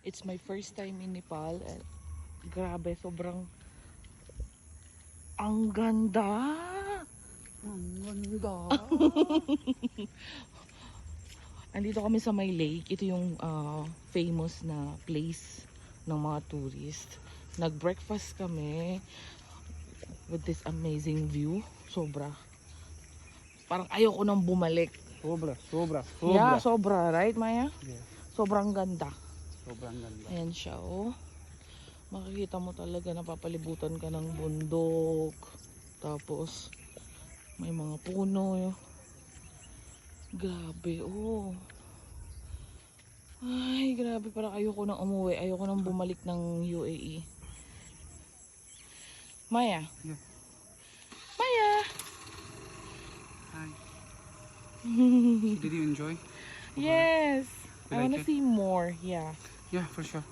It's my first time in Nepal. Grabe, sobrang ang ganda. Ang ganda. Andito kami sa may lake. Ito yung famous na place ng mga tourist. Nag-breakfast kami with this amazing view. Sobra. Parang ayoko nang bumalik. Sobra. Yeah, sobra. Right, Maya? Yeah, Sobrang ganda. sobrang ganda. Ayan siya, oh. Makikita mo talaga napapalibutan ka ng bundok. Tapos, may mga puno. Grabe, oh. Ay, grabe. Parang ayoko nang umuwi. Ayoko nang bumalik ng UAE. Maya? Yeah. Maya! Hi. Did you enjoy? Yes! You I wanna like it? see more. Yeah. Yeah, for sure.